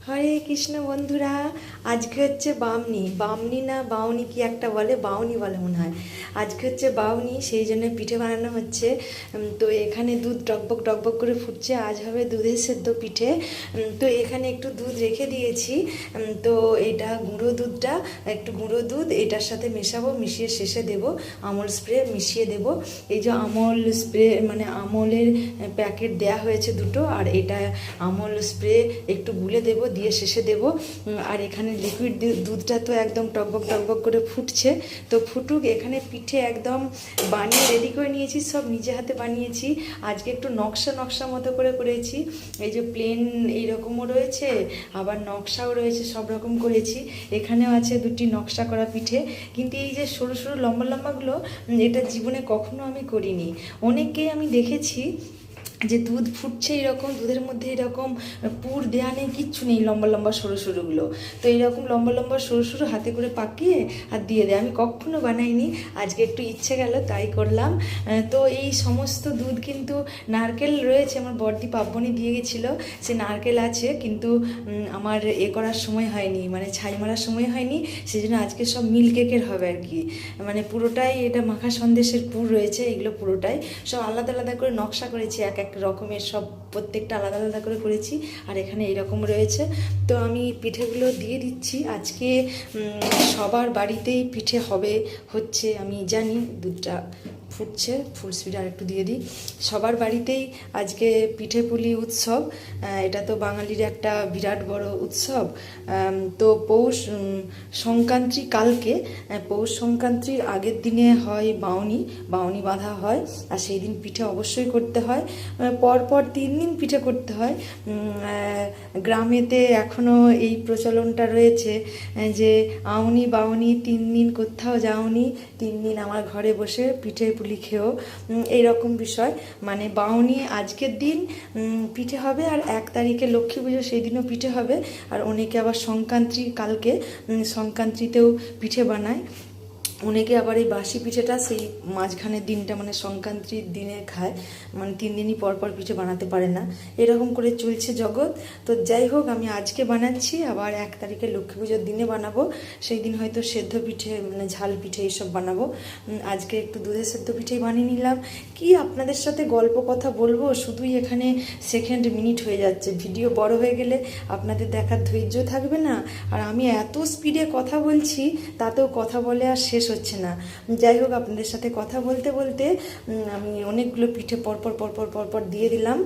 হরে কৃষ্ণ বন্ধুরা। আজকে হচ্ছে বামনি বামনি না বাউনি কি একটা বলে, বাউনি বলে মনে হয়। আজকে হচ্ছে বাউনি, সেই জন্য পিঠে বানানো হচ্ছে। তো এখানে দুধ টকবক টকবক করে ফুটছে। আজ হবে দুধের সেদ্ধ পিঠে। তো এখানে একটু দুধ রেখে দিয়েছি। তো এটা গুঁড়ো দুধটা, একটু গুঁড়ো দুধ এটার সাথে মেশাবো, মিশিয়ে শেষে দেব আমল স্প্রে মিশিয়ে দেব। এই যে আমল স্প্রে মানে আমলের প্যাকেট দেয়া হয়েছে দুটো, আর এটা আমল স্প্রে একটু গুলে দেবো, দিয়ে শেষে দেব। আর এখানে লিকুইড দুধটা তো একদম টকবক টকবক করে ফুটছে। তো ফুটুক, এখানে পিঠে একদম বানিয়ে রেডি করে নিয়েছি, সব নিজে হাতে বানিয়েছি। আজকে একটু নকশা নকশা মতো করে করেছি। এই যে প্লেন এইরকমও রয়েছে, আবার নকশাও রয়েছে, সব রকম করেছি। এখানেও আছে দুটি নকশা করা পিঠে। কিন্তু এই যে সরু সরু লম্বা লম্বাগুলো, এটা জীবনে কখনো আমি করিনি। অনেককেই আমি দেখেছি যে দুধ ফুটছে এরকম, দুধের মধ্যে এরকম পুর দেওয়া নেই, কিচ্ছু নেই, লম্বা লম্বা সরু সরুগুলো। তো এইরকম লম্বা লম্বা সরু সরু হাতে করে পাকিয়ে আর দিয়ে দেয়। আমি কখনো বানাইনি, আজকে একটু ইচ্ছে গেল তাই করলাম। তো এই সমস্ত দুধ কিন্তু নারকেল রয়েছে, আমার বড়দি পার্বণে দিয়ে গেছিলো, সে নারকেল আছে, কিন্তু আমার করার সময় হয়নি, মানে ছাই মারার সময় হয়নি। সেই জন্য আজকে সব মিল্ক কেকের হবে আর কি। মানে পুরোটাই এটা মাখা সন্দেশের পুর রয়েছে, এগুলো পুরোটাই সব আলাদা আলাদা করে নকশা করেছি, এক এক রকমের সব, প্রত্যেকটা আলাদা আলাদা করে করেছি। আর এখানে এরকম রয়েছে। তো আমি পিঠেগুলো দিয়ে দিচ্ছি। আজকে সবার বাড়িতেই পিঠে হবে হচ্ছে, আমি জানি। দুধটা ফুটছে, ফুল স্পিড আর একটু দিয়ে দিই। সবার বাড়িতেই আজকে পিঠে পুলি উৎসব। এটা তো বাঙালির একটা বিরাট বড় উৎসব। তো পৌষ সংক্রান্তি কালকে, পৌষ সংক্রান্তির আগের দিনে হয় বাউনি, বাউনি বাঁধা হয়। আর সেই দিন পিঠে অবশ্যই করতে হয়, পরপর 3 দিন পিঠে করতে হয়। গ্রামেতে এখনও এই প্রচলনটা রয়েছে যে আউনি বাউনি 3 দিন কোথাও যাওনি, 3 দিন আমার ঘরে বসে পিঠে পুলি খেও, এইরকম বিষয়। মানে বাউনি আজকের দিন পিঠে হবে, আর 1 তারিখে লক্ষ্মী পুজো, সেই দিনও পিঠে হবে। আর অনেকে আবার সংক্রান্তি কালকে, সংক্রান্তিতেও পিঠে বানায়। অনেকে আবার এই বাসি পিঠেটা সেই মাঝখানের দিনটা মানে সংক্রান্তির দিনে খায়, মানে 3 দিনই পর পর পিঠে বানাতে পারে না। এরকম করে চলছে জগৎ। তো যাই হোক, আমি আজকে বানাচ্ছি, আবার 1 তারিখে লক্ষ্মী পুজোর দিনে বানাবো। সেই দিন হয়তো সেদ্ধ পিঠে মানে ঝাল পিঠে এইসব বানাবো। আজকে একটু দুধের সেদ্ধ পিঠেই বানিয়ে নিলাম। কি আপনাদের সাথে গল্প কথা বলবো, শুধুই এখানে সেকেন্ড মিনিট হয়ে যাচ্ছে। ভিডিও বড় হয়ে গেলে আপনাদের দেখার ধৈর্য থাকবে না। আর আমি এত স্পিডে কথা বলছি, তাতেও কথা বলে আর শেষ হচ্ছে না। যাই হোক, আপনাদের সাথে কথা বলতে বলতে আমি অনেকগুলো পিঠে পরপর পরপর পরপর দিয়ে দিলাম।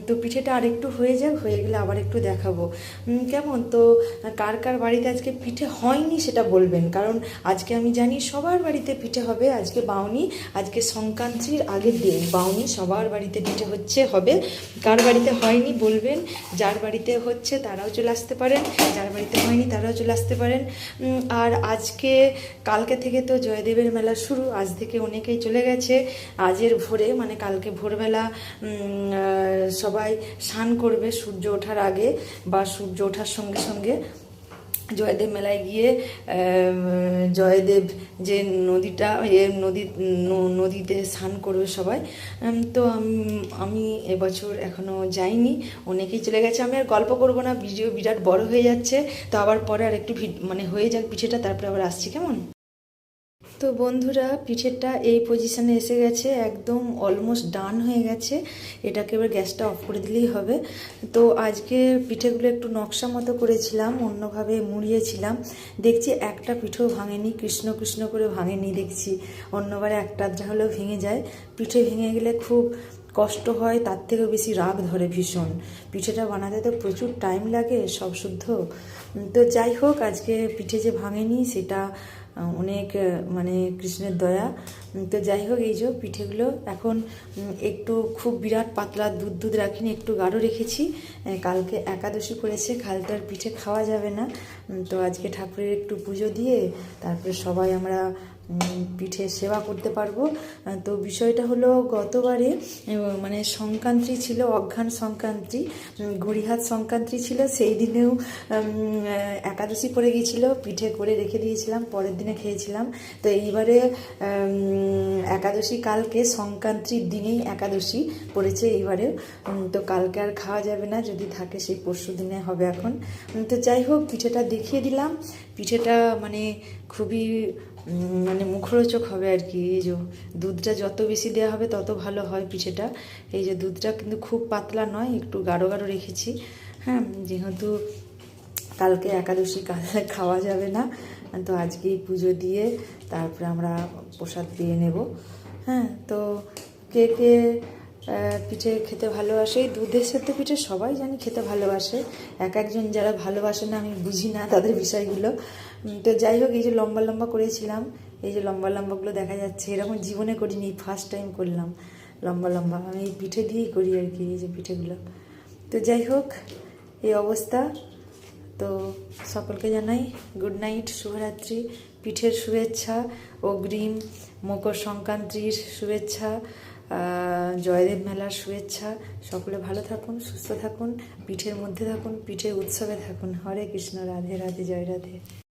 তো পিঠেটা আর একটু হয়ে যাক, হয়ে গেলে আবার একটু দেখাবো কেমন। তো কার কার বাড়িতে আজকে পিঠে হয়নি সেটা বলবেন, কারণ আজকে আমি জানি সবার বাড়িতে পিঠে হবে। আজকে বাউনি, আজকে সংক্রান্তির আগের দিন বাউনি, সবার বাড়িতে পিঠে হচ্ছে হবে। কার বাড়িতে হয়নি বলবেন, যার বাড়িতে হচ্ছে তারাও চলে আসতে পারেন, যার বাড়িতে হয়নি তারাও চলে আসতে পারেন। আর আজকে কালকে থেকে তো জয়দেবের মেলা শুরু, আজ থেকে অনেকেই চলে গেছে। আজের ভোরে মানে কালকে ভোরবেলা সবাই স্নান করবে সূর্য ওঠার আগে, বা সূর্য ওঠার সঙ্গে সঙ্গে জয়দেব মেলায় গিয়ে জয়দেব যে নদীটা, নদীতে স্নান করবে সবাই। তো আমি এবছর এখনও যাইনি, অনেকেই চলে গেছে। আমি আর গল্প করবো না, ভিডিও বিরাট বড় হয়ে যাচ্ছে। তো আবার পরে আর একটু মানে হয়ে যাক পিঠেটা, তারপরে আবার আসছি কেমন। তো বন্ধুরা, পিঠেটা এই পজিশানে এসে গেছে, একদম অলমোস্ট ডান হয়ে গেছে। এটাকে এবার গ্যাসটা অফ করে দিলেই হবে। তো আজকে পিঠেগুলো একটু নকশা মতো করেছিলাম, অন্যভাবে মুড়িয়েছিলাম। দেখছি একটা পিঠেও ভাঙেনি, কৃষ্ণ কৃষ্ণ করে ভাঙেনি দেখছি। অন্যবারে একটা আধটা হলেও ভেঙে যায়। পিঠে ভেঙে গেলে খুব কষ্ট হয়, তার থেকেও বেশি রাগ ধরে ভীষণ। পিঠেটা বানাতে তো প্রচুর টাইম লাগে সব শুদ্ধ। তো যাই হোক, আজকে পিঠে যে ভাঙেনি সেটা অনেক মানে কৃষ্ণের দয়া। তো যাই হোক, এই যে পিঠেগুলো এখন একটু খুব বিরাট পাতলা দুধ রাখিনি, একটু গাঢ় রেখেছি। কালকে একাদশী করেছে, কাল তো আর পিঠে খাওয়া যাবে না। তো আজকে ঠাকুরের একটু পুজো দিয়ে তারপরে সবাই আমরা পিঠে সেবা করতে পারবো। তো বিষয়টা হলো, গতবারে মানে সংক্রান্তি ছিল, অঘ্রাণ সংক্রান্তি, গড়িহাত সংক্রান্তি ছিল, সেই দিনেও একাদশী পড়ে গিয়েছিল, পিঠে করে রেখে দিয়েছিলাম, পরের দিনে খেয়েছিলাম। তো এইবারে একাদশী কালকে, সংক্রান্তির দিনেই একাদশী পড়েছে এইবারে। তো কালকে আর খাওয়া যাবে না, যদি থাকে সেই পরশু দিনে হবে এখন। তো যাই হোক, পিঠেটা দেখিয়ে দিলাম। পিঠেটা মানে খুবই মানে মুখরোচক হবে আর কি। এই যে দুধটা যত বেশি দেওয়া হবে তত ভালো হয় পিঠেটা। এই যে দুধটা কিন্তু খুব পাতলা নয়, একটু গাঢ় গাঢ় রেখেছি। হ্যাঁ, যেহেতু কালকে একাদশী, কাল খাওয়া যাবে না, তো আজকেই পুজো দিয়ে তারপরে আমরা প্রসাদ পেয়ে নেব। হ্যাঁ, তো কে কে পিঠে খেতে ভালোবাসে, এই দুধের সাথে পিঠে সবাই জানি খেতে ভালোবাসে। এক একজন যারা ভালোবাসে না, আমি বুঝি না তাদের বিষয়গুলো। তো যাই হোক, এই যে লম্বা লম্বা করেছিলাম, এই যে লম্বা লম্বাগুলো দেখা যাচ্ছে, এরকম জীবনে করিনি, ফার্স্ট টাইম করলাম লম্বা লম্বা। আমি এই পিঠে দিয়েই করি আর কি, এই যে পিঠেগুলো। তো যাই হোক, এই অবস্থা। তো সকলকে জানাই গুড নাইট, শুভরাত্রি, পিঠের শুভেচ্ছা, অগ্রিম মকর সংক্রান্তির শুভেচ্ছা, জয়দেব মেলার শুভেচ্ছা। সকলে ভালো থাকুন, সুস্থ থাকুন, পিঠের মধ্যে থাকুন, পিঠের উৎসবে থাকুন। হরে কৃষ্ণ, রাধে রাধে, জয় রাধে।